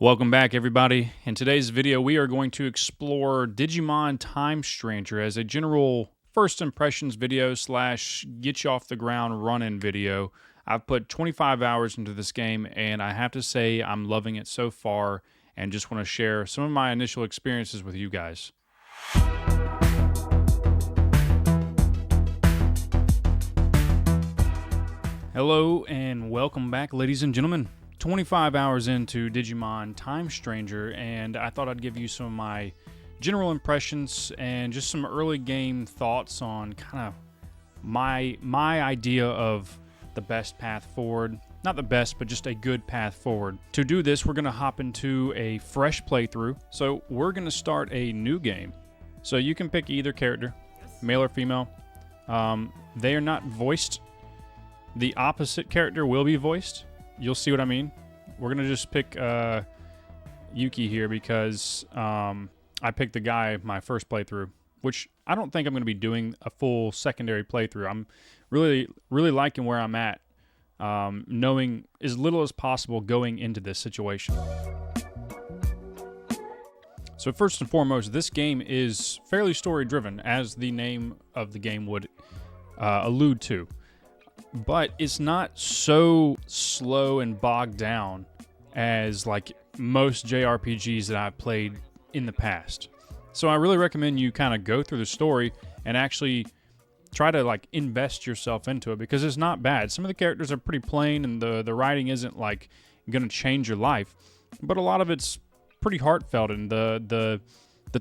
Welcome back, everybody. In today's video, we are going to explore Digimon Time Stranger as a general first impressions video slash get you off the ground running video. I've put 25 hours into this game, and I have to say I'm loving it so far and just want to share some of my initial experiences with you guys. Hello, and welcome back, ladies and gentlemen. 25 hours into Digimon Time Stranger, and I thought I'd give you some of my general impressions and just some early game thoughts on kind of my idea of the best path forward. Not the best, but just a good path forward. To do this, we're going to hop into a fresh playthrough. So we're going to start a new game. So you can pick either character, male or female. They are not voiced. The opposite character will be voiced. You'll see what I mean. We're going to just pick Yuki here because I picked the guy my first playthrough, which I don't think I'm going to be doing a full secondary playthrough. I'm really liking where I'm at, knowing as little as possible going into this situation. So first and foremost, this game is fairly story-driven, as the name of the game would allude to. But it's not so slow and bogged down as like most JRPGs that I've played in the past. So I really recommend you kind of go through the story and actually try to like invest yourself into it, because it's not bad. Some of the characters are pretty plain and the writing isn't like going to change your life, but a lot of it's pretty heartfelt, and the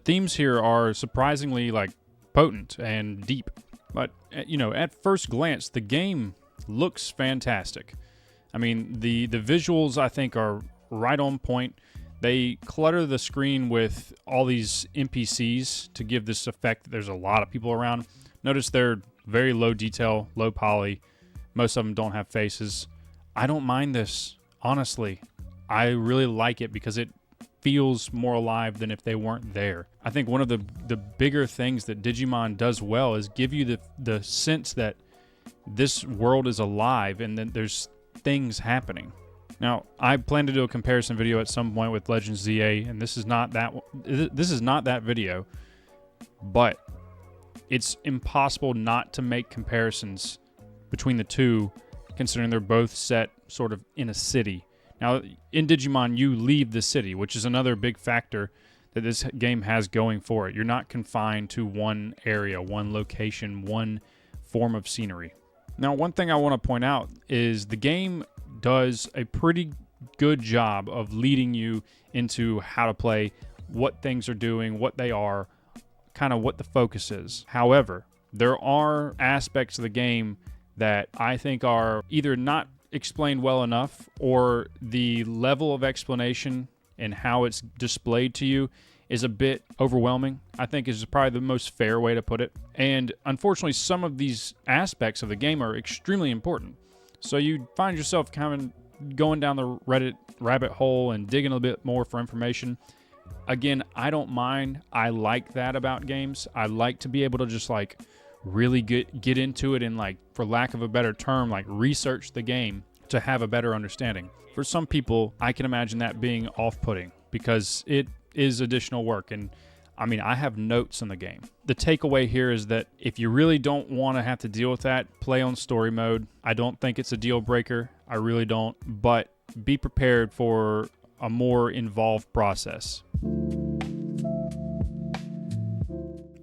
themes here are surprisingly like potent and deep. But you know, at first glance, the game looks fantastic. I mean, the visuals I think are right on point. They clutter the screen with all these NPCs to give this effect that there's a lot of people around. Notice they're very low detail, low poly. Most of them don't have faces. I don't mind this, honestly. I really like it because it feels more alive than if they weren't there. I think one of the bigger things that Digimon does well is give you the sense that this world is alive and that there's things happening. Now, I plan to do a comparison video at some point with Legends ZA, and this is not that video, but it's impossible not to make comparisons between the two, considering they're both set sort of in a city. Now, in Digimon, you leave the city, which is another big factor that this game has going for it. You're not confined to one area, one location, one form of scenery. Now, one thing I want to point out is the game does a pretty good job of leading you into how to play, what things are doing, what they are, kind of what the focus is. However, there are aspects of the game that I think are either not explained well enough, or the level of explanation and how it's displayed to you is a bit overwhelming, I think is probably the most fair way to put it. And unfortunately, some of these aspects of the game are extremely important. So you find yourself kind of going down the Reddit rabbit hole and digging a bit more for information. Again, I don't mind. I like that about games. I like to be able to just like really get into it and, like, for lack of a better term, like research the game to have a better understanding. For some people, I can imagine that being off-putting because it is additional work, and I mean, I have notes in the game. The takeaway here is that if you really don't want to have to deal with that, play on story mode. I don't think it's a deal breaker. I really don't, but be prepared for a more involved process.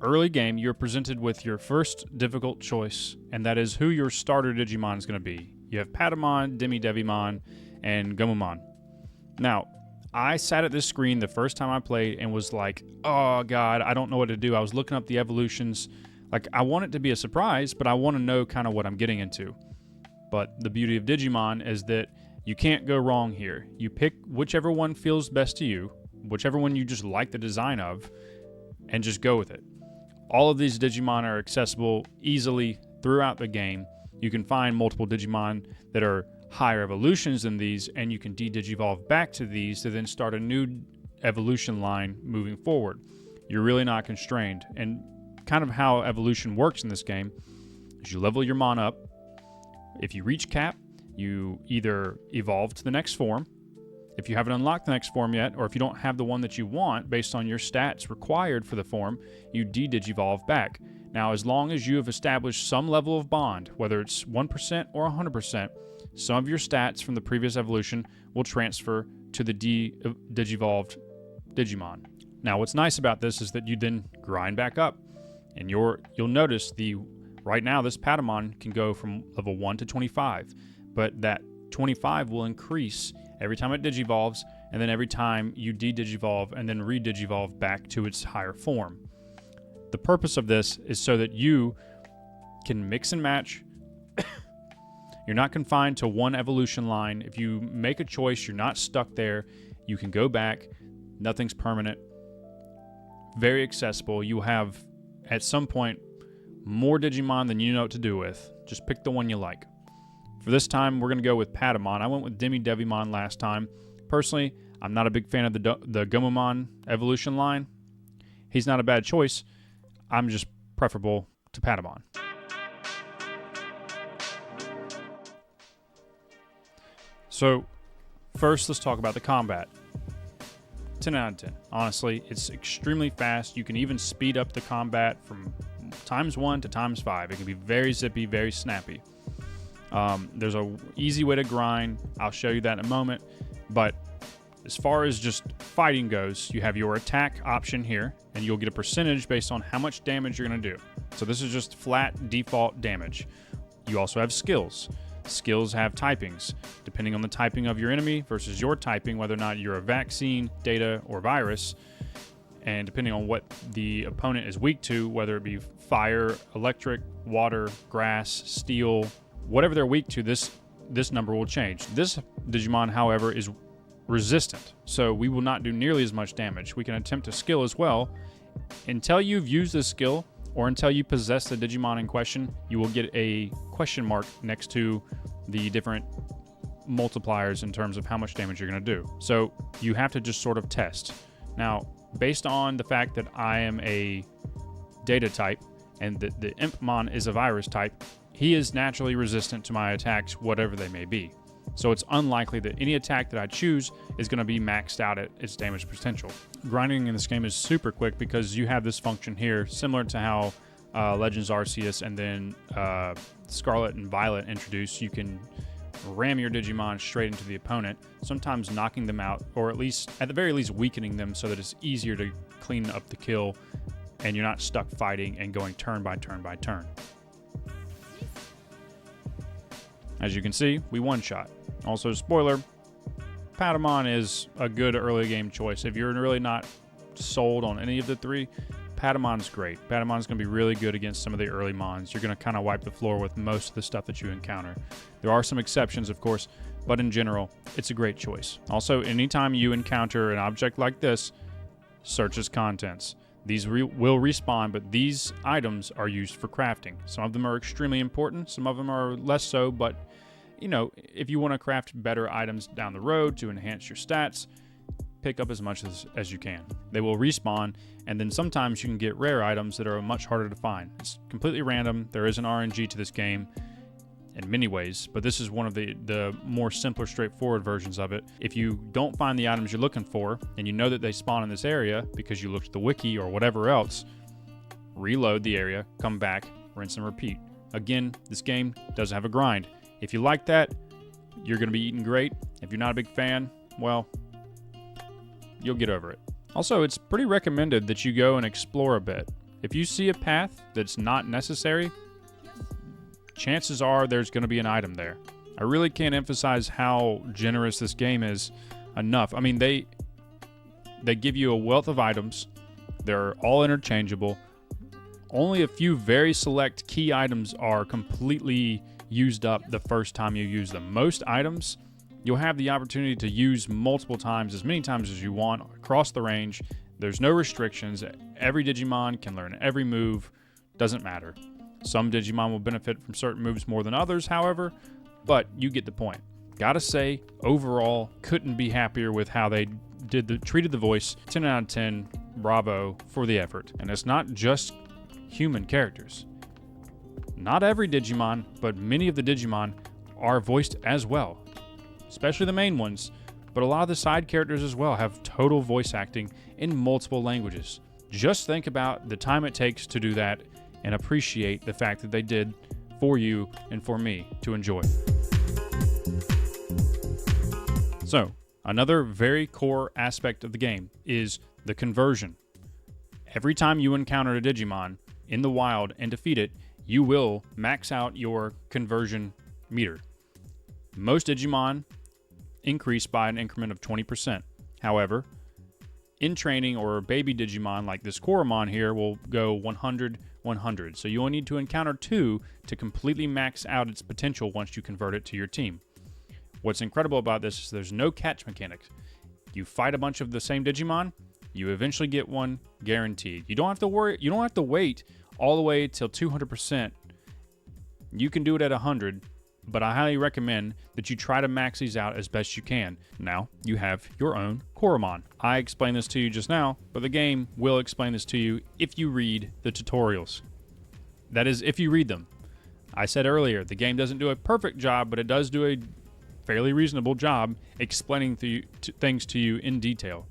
Early game, you're presented with your first difficult choice, and that is who your starter Digimon is going to be. You have Patamon, Demi-Devimon, and Gomamon. Now, I sat at this screen the first time I played and was like, oh god, I don't know what to do. I was looking up the evolutions. Like, I want it to be a surprise, but I want to know kind of what I'm getting into. But the beauty of Digimon is that you can't go wrong here. You pick whichever one feels best to you, whichever one you just like the design of, and just go with it. All of these Digimon are accessible easily throughout the game. You can find multiple Digimon that are higher evolutions than these, and you can de-digivolve back to these to then start a new evolution line moving forward. You're really not constrained. And kind of how evolution works in this game is you level your Mon up. If you reach cap, you either evolve to the next form. If you haven't unlocked the next form yet, or if you don't have the one that you want based on your stats required for the form, you de-digivolve back. Now, as long as you have established some level of bond, whether it's 1% or 100%, some of your stats from the previous evolution will transfer to the digivolved Digimon. Now, what's nice about this is that you then grind back up, and you'll notice right now this Patamon can go from level 1 to 25, but that 25 will increase every time it digivolves, and then every time you de-digivolve and then re-digivolve back to its higher form. The purpose of this is so that you can mix and match. You're not confined to one evolution line. If you make a choice, you're not stuck there. You can go back. Nothing's permanent. Very accessible. You have, at some point, more Digimon than you know what to do with. Just pick the one you like. For this time, we're going to go with Patamon. I went with Devimon last time. Personally, I'm not a big fan of the Gomamon evolution line. He's not a bad choice. I'm just preferable to Patamon. So, first, let's talk about the combat. 10 out of 10. Honestly, it's extremely fast. You can even speed up the combat from ×1 to ×5. It can be very zippy, very snappy. There's an easy way to grind. I'll show you that in a moment. But as far as just fighting goes, you have your attack option here, and you'll get a percentage based on how much damage you're going to do. So this is just flat default damage. You also have skills. Skills have typings, depending on the typing of your enemy versus your typing, whether or not you're a vaccine, data, or virus, and depending on what the opponent is weak to, whether it be fire, electric, water, grass, steel, whatever they're weak to, this number will change. This Digimon, however, is resistant, so we will not do nearly as much damage. We can attempt a skill as well. Until you've used this skill, or until you possess the Digimon in question, you will get a question mark next to the different multipliers in terms of how much damage you're going to do. So you have to just sort of test. Now, based on the fact that I am a data type and the Impmon is a virus type, he is naturally resistant to my attacks, whatever they may be. So it's unlikely that any attack that I choose is going to be maxed out at its damage potential. Grinding in this game is super quick because you have this function here, similar to how Legends Arceus and then Scarlet and Violet introduced. You can ram your Digimon straight into the opponent, sometimes knocking them out, or at the very least weakening them so that it's easier to clean up the kill and you're not stuck fighting and going turn by turn by turn. As you can see, we one-shot. Also, spoiler, Patamon is a good early game choice. If you're really not sold on any of the three, Patamon's great. Patamon's going to be really good against some of the early mons. You're going to kind of wipe the floor with most of the stuff that you encounter. There are some exceptions, of course, but in general, it's a great choice. Also, anytime you encounter an object like this, search its contents. These will respawn, but these items are used for crafting. Some of them are extremely important, some of them are less so, but you know, if you want to craft better items down the road to enhance your stats, pick up as much as you can. They will respawn, and then sometimes you can get rare items that are much harder to find. It's completely random. There is an RNG to this game in many ways, but this is one of the more simpler, straightforward versions of it. If you don't find the items you're looking for, and you know that they spawn in this area because you looked at the wiki or whatever else, reload the area, come back, rinse and repeat. Again, this game doesn't have a grind. If you like that, you're going to be eating great. If you're not a big fan, well, you'll get over it. Also, it's pretty recommended that you go and explore a bit. If you see a path that's not necessary, chances are there's going to be an item there. I really can't emphasize how generous this game is enough. I mean, they give you a wealth of items. They're all interchangeable. Only a few very select key items are completely used up the first time you use them. Most items you'll have the opportunity to use multiple times, as many times as you want, across the range. There's no restrictions. Every Digimon can learn every move. Doesn't matter. Some Digimon will benefit from certain moves more than others, however, but you get the point. Gotta say, overall, couldn't be happier with how they treated the voice. 10 out of 10, bravo for the effort. And it's not just human characters. Not every Digimon, but many of the Digimon are voiced as well, especially the main ones. but a lot of the side characters as well have total voice acting in multiple languages. Just think about the time it takes to do that and appreciate the fact that they did for you and for me to enjoy. So, another very core aspect of the game is the conversion. Every time you encounter a Digimon in the wild and defeat it, you will max out your conversion meter. Most Digimon increase by an increment of 20%. However, in training or baby Digimon like this Koromon here will go 100, 100. So you only need to encounter 2 to completely max out its potential once you convert it to your team. What's incredible about this is there's no catch mechanics. You fight a bunch of the same Digimon, you eventually get one guaranteed. You don't have to worry, you don't have to wait all the way till 200%. You can do it at 100, but I highly recommend that you try to max these out as best you can. Now, you have your own Koromon. I explained this to you just now, but the game will explain this to you if you read the tutorials. That is, if you read them. I said earlier, the game doesn't do a perfect job, but it does do a fairly reasonable job explaining things to you in detail.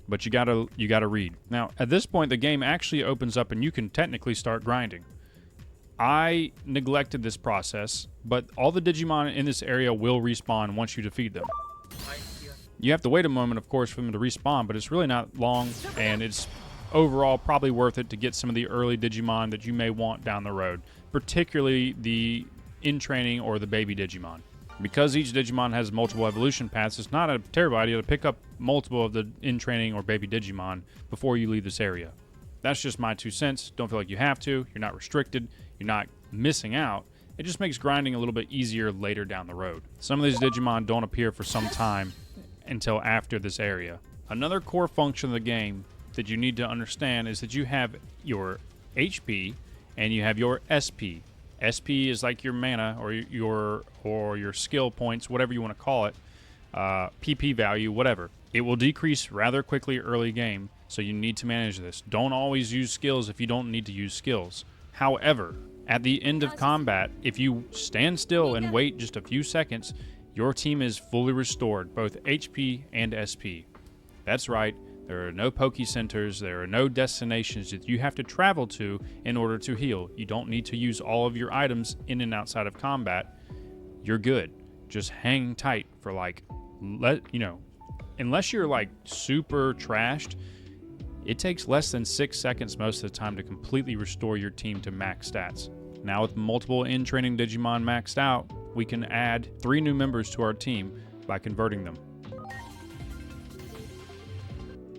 But you gotta read. Now, at this point, the game actually opens up and you can technically start grinding. I neglected this process, but all the Digimon in this area will respawn once you defeat them. You have to wait a moment, of course, for them to respawn, but it's really not long, and it's overall probably worth it to get some of the early Digimon that you may want down the road, particularly the in-training or the baby Digimon. Because each Digimon has multiple evolution paths, it's not a terrible idea to pick up multiple of the in-training or baby Digimon before you leave this area. That's just my 2 cents. Don't feel like you have to. You're not restricted. You're not missing out. It just makes grinding a little bit easier later down the road. Some of these Digimon don't appear for some time until after this area. Another core function of the game that you need to understand is that you have your HP and you have your SP. SP is like your mana or your skill points, whatever you want to call it, PP value, whatever. It will decrease rather quickly early game, so you need to manage this. Don't always use skills if you don't need to use skills. However, at the end of combat, if you stand still and wait just a few seconds, your team is fully restored, both HP and SP. That's right. There are no Poke Centers, there are no destinations that you have to travel to in order to heal. You don't need to use all of your items in and outside of combat. You're good. Just hang tight for unless you're like super trashed, it takes less than 6 seconds most of the time to completely restore your team to max stats. Now with multiple in-training Digimon maxed out, we can add 3 new members to our team by converting them.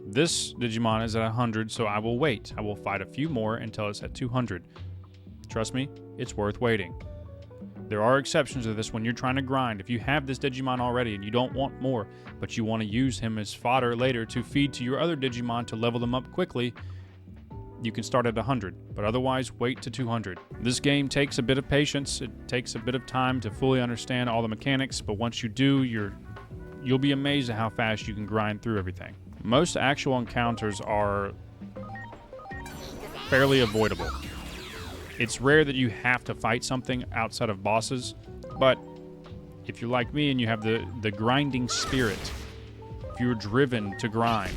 This Digimon is at 100, so I will wait. I will fight a few more until it's at 200. Trust me, it's worth waiting. There are exceptions to this when you're trying to grind. If you have this Digimon already and you don't want more, but you want to use him as fodder later to feed to your other Digimon to level them up quickly, you can start at 100, but otherwise wait to 200. This game takes a bit of patience. It takes a bit of time to fully understand all the mechanics, but once you do, you'll be amazed at how fast you can grind through everything. Most actual encounters are fairly avoidable. It's rare that you have to fight something outside of bosses, but if you're like me and you have the grinding spirit, if you're driven to grind,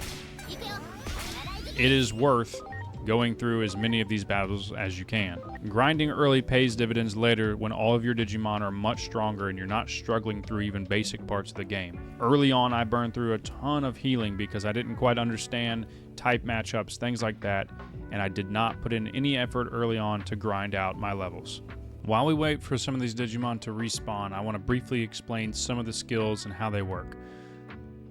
it is worth going through as many of these battles as you can. Grinding early pays dividends later when all of your Digimon are much stronger and you're not struggling through even basic parts of the game. Early on, I burned through a ton of healing because I didn't quite understand type matchups, things like that, and I did not put in any effort early on to grind out my levels. While we wait for some of these Digimon to respawn, I want to briefly explain some of the skills and how they work.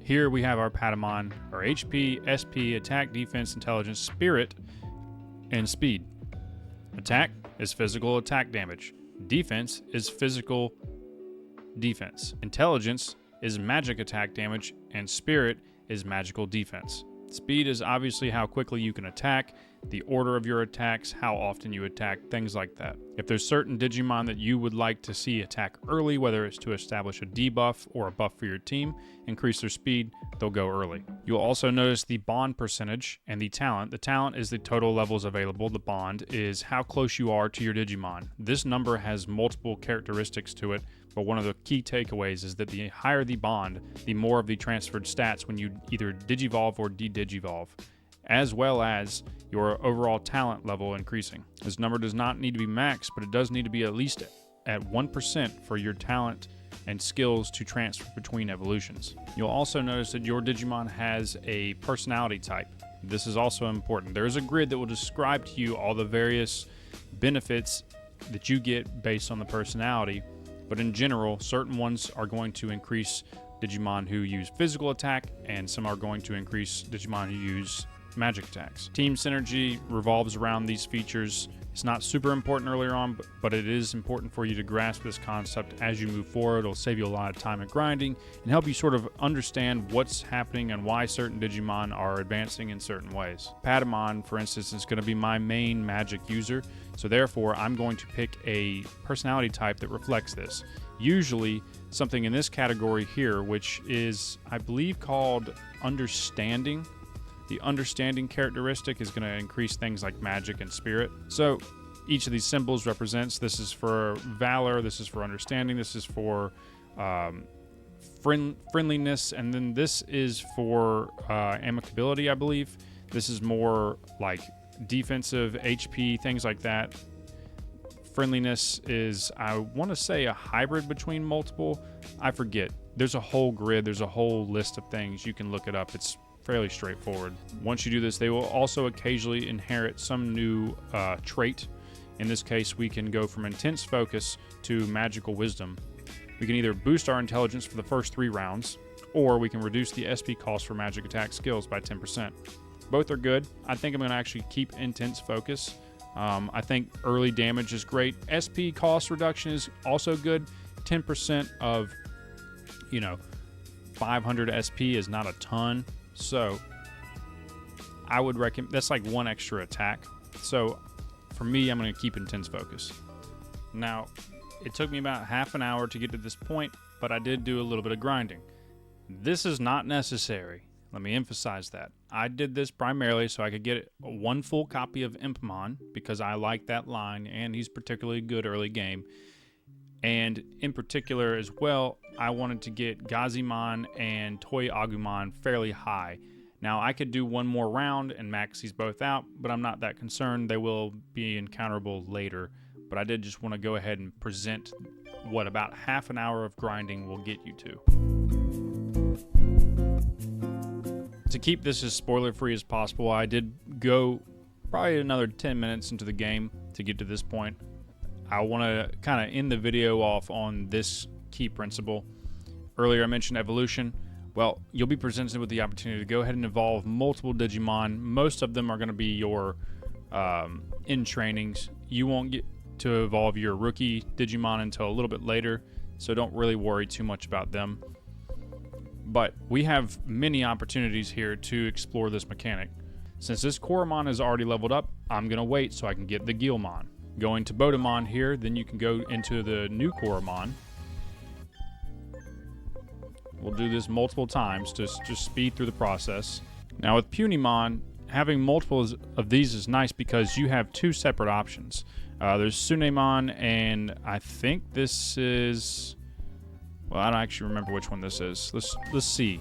Here we have our Patamon, our HP, SP, attack, defense, intelligence, spirit, and speed. Attack is physical attack damage. Defense is physical defense. Intelligence is magic attack damage, and spirit is magical defense. Speed is obviously how quickly you can attack. the order of your attacks, how often you attack, things like that. If there's certain Digimon that you would like to see attack early, whether it's to establish a debuff or a buff for your team, increase their speed, they'll go early. You'll also notice the bond percentage and the talent. The talent is the total levels available. The bond is how close you are to your Digimon. This number has multiple characteristics to it, but one of the key takeaways is that the higher the bond, the more of the transferred stats when you either digivolve or de-digivolve, as well as your overall talent level increasing. This number does not need to be maxed, but it does need to be at least at 1% for your talent and skills to transfer between evolutions. You'll also notice that your Digimon has a personality type. This is also important. There is a grid that will describe to you all the various benefits that you get based on the personality, but in general, certain ones are going to increase Digimon who use physical attack, and some are going to increase Digimon who use magic attacks. Team synergy revolves around these features. It's not super important earlier on, but it is important for you to grasp this concept as you move forward. It'll save you a lot of time and grinding and help you sort of understand what's happening and why certain Digimon are advancing in certain ways. Patamon, for instance, is going to be my main magic user, so therefore I'm going to pick a personality type that reflects this. Usually something in this category here, which is, I believe, called understanding. The understanding characteristic is going to increase things like magic and spirit. So each of these symbols represents, this is for valor, this is for understanding, this is for friendliness, and then this is for amicability, I believe. This is more like defensive, HP, things like that. Friendliness is, I want to say, a hybrid between multiple. I forget. There's a whole grid, there's a whole list of things. You can look it up. It's fairly straightforward. Once you do this, they will also occasionally inherit some new trait. In this case, we can go from intense focus to magical wisdom. We can either boost our intelligence for the first 3 rounds, or we can reduce the SP cost for magic attack skills by 10%. Both are good. I think I'm going to actually keep intense focus. I think early damage is great. SP cost reduction is also good. 10% of, 500 SP is not a ton. So I would recommend, that's like 1 extra attack. So for me, I'm going to keep intense focus. Now, it took me about half an hour to get to this point, but I did do a little bit of grinding. This is not necessary. Let me emphasize that. I did this primarily so I could get 1 full copy of Impmon, because I like that line and he's particularly good early game. And in particular as well, I wanted to get Gazimon and Toy Agumon fairly high. Now, I could do 1 more round and max these both out, but I'm not that concerned. They will be encounterable later. But I did just want to go ahead and present what about half an hour of grinding will get you to. To keep this as spoiler-free as possible, I did go probably another 10 minutes into the game to get to this point. I want to kind of end the video off on this key principle. Earlier I mentioned evolution. Well, you'll be presented with the opportunity to go ahead and evolve multiple Digimon. Most of them are going to be your in trainings. You won't get to evolve your rookie Digimon until a little bit later, so don't really worry too much about them. But we have many opportunities here to explore this mechanic. Since this Koromon is already leveled up, I'm going to wait so I can get the Guilmon. Going to Bodemon here, then you can go into the new Koromon. We'll do this multiple times to just speed through the process. Now with Punimon, having multiples of these is nice because you have 2 separate options. There's Sunemon, and I think this is... Well, I don't actually remember which one this is. Let's see.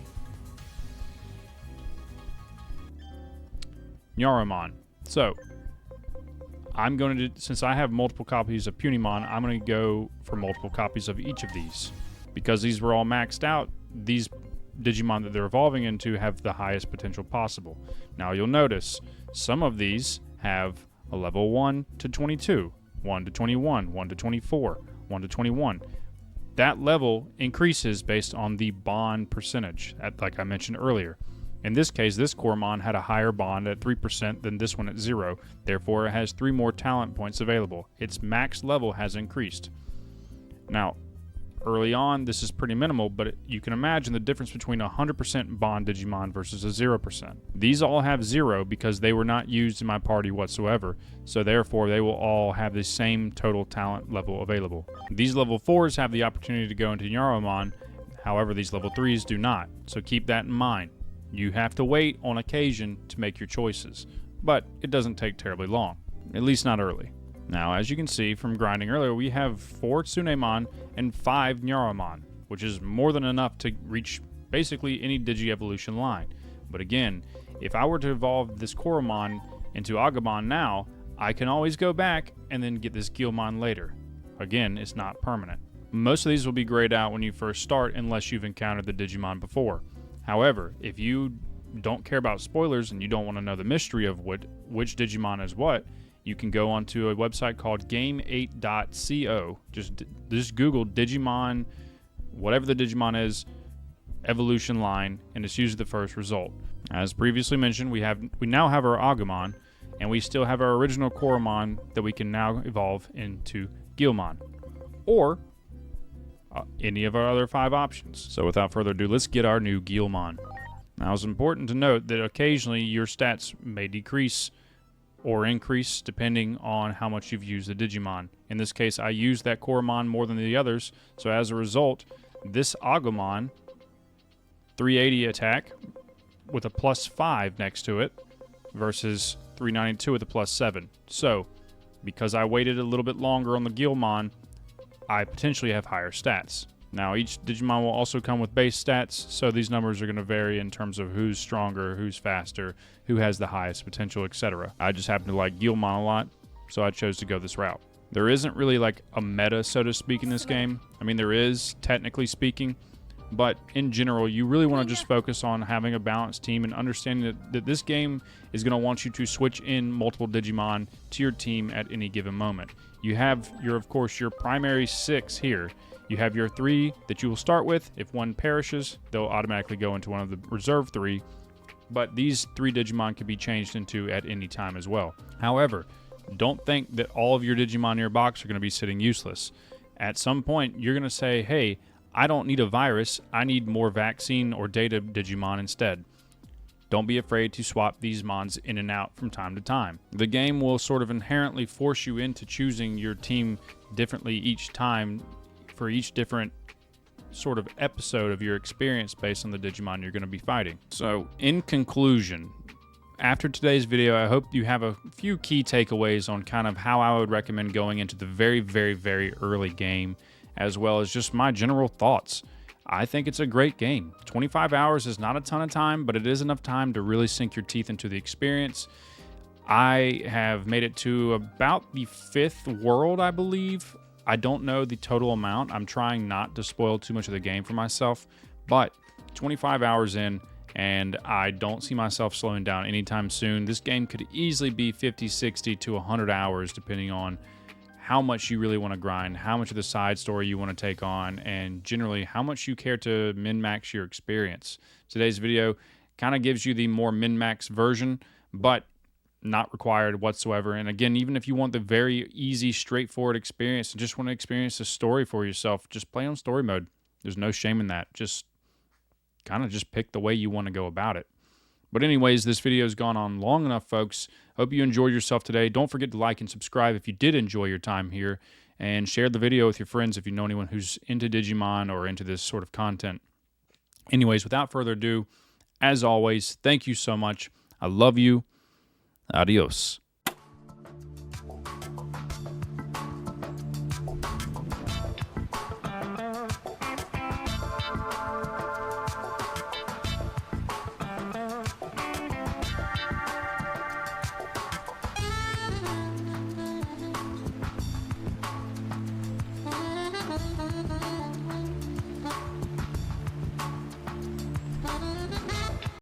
Nyaromon. So, I'm going to, since I have multiple copies of Punimon, I'm going to go for multiple copies of each of these. Because these were all maxed out, these Digimon that they're evolving into have the highest potential possible. Now you'll notice, some of these have a level 1 to 22, 1 to 21, 1 to 24, 1 to 21. That level increases based on the bond percentage, like I mentioned earlier. In this case, this Koromon had a higher bond at 3% than this one at 0. Therefore, it has 3 more talent points available. Its max level has increased. Now, Early on, this is pretty minimal, but you can imagine the difference between a 100% Bond Digimon versus a 0%. These all have 0 because they were not used in my party whatsoever, so therefore they will all have the same total talent level available. These level 4s have the opportunity to go into Nyaromon, however these level 3s do not, so keep that in mind. You have to wait on occasion to make your choices, but it doesn't take terribly long, at least not early. Now, as you can see from grinding earlier, we have 4 Tsunemon and 5 Nyaromon, which is more than enough to reach basically any Digi-Evolution line. But again, if I were to evolve this Koromon into Agumon now, I can always go back and then get this Guilmon later. Again, it's not permanent. Most of these will be grayed out when you first start unless you've encountered the Digimon before. However, if you don't care about spoilers and you don't want to know the mystery of which Digimon is what, you can go onto a website called game8.co. Just Google Digimon, whatever the Digimon is, evolution line, and it's usually the first result. As previously mentioned, we now have our Agumon, and we still have our original Koromon that we can now evolve into Guilmon, or any of our other 5 options. So without further ado, let's get our new Guilmon. Now, it's important to note that occasionally your stats may decrease or increase depending on how much you've used the Digimon. In this case, I used that Koromon more than the others, so as a result, this Agumon, 380 attack with a +5 next to it versus 392 with a +7. So, because I waited a little bit longer on the Guilmon, I potentially have higher stats. Now, each Digimon will also come with base stats, so these numbers are going to vary in terms of who's stronger, who's faster, who has the highest potential, etc. I just happen to like Guilmon a lot, so I chose to go this route. There isn't really like a meta, so to speak, in this game. I mean, there is, technically speaking, but in general, you really want to just focus on having a balanced team and understanding that this game is going to want you to switch in multiple Digimon to your team at any given moment. You have, of course, your primary 6 here. You have your 3 that you will start with. If one perishes, they'll automatically go into one of the reserve 3. But these 3 Digimon can be changed into at any time as well. However, don't think that all of your Digimon in your box are going to be sitting useless. At some point, you're going to say, hey, I don't need a virus. I need more vaccine or data Digimon instead. Don't be afraid to swap these mons in and out from time to time. The game will sort of inherently force you into choosing your team differently each time for each different sort of episode of your experience based on the Digimon you're going to be fighting. So, in conclusion, after today's video, I hope you have a few key takeaways on kind of how I would recommend going into the very, very, very early game, as well as just my general thoughts. I think it's a great game. 25 hours is not a ton of time, but it is enough time to really sink your teeth into the experience. I have made it to about the 5th world, I believe. I don't know the total amount. I'm trying not to spoil too much of the game for myself, but 25 hours in, and I don't see myself slowing down anytime soon. This game could easily be 50, 60 to 100 hours, depending on how much you really want to grind, how much of the side story you want to take on, and generally how much you care to min-max your experience. Today's video kind of gives you the more min-max version, but not required whatsoever. And again, even if you want the very easy, straightforward experience and just want to experience the story for yourself, just play on story mode. There's no shame in that. Just kind of just pick the way you want to go about it. But anyways, this video has gone on long enough, folks. Hope you enjoyed yourself today. Don't forget to like and subscribe if you did enjoy your time here, and share the video with your friends if you know anyone who's into Digimon or into this sort of content. Anyways, without further ado, as always, thank you so much. I love you. Adios.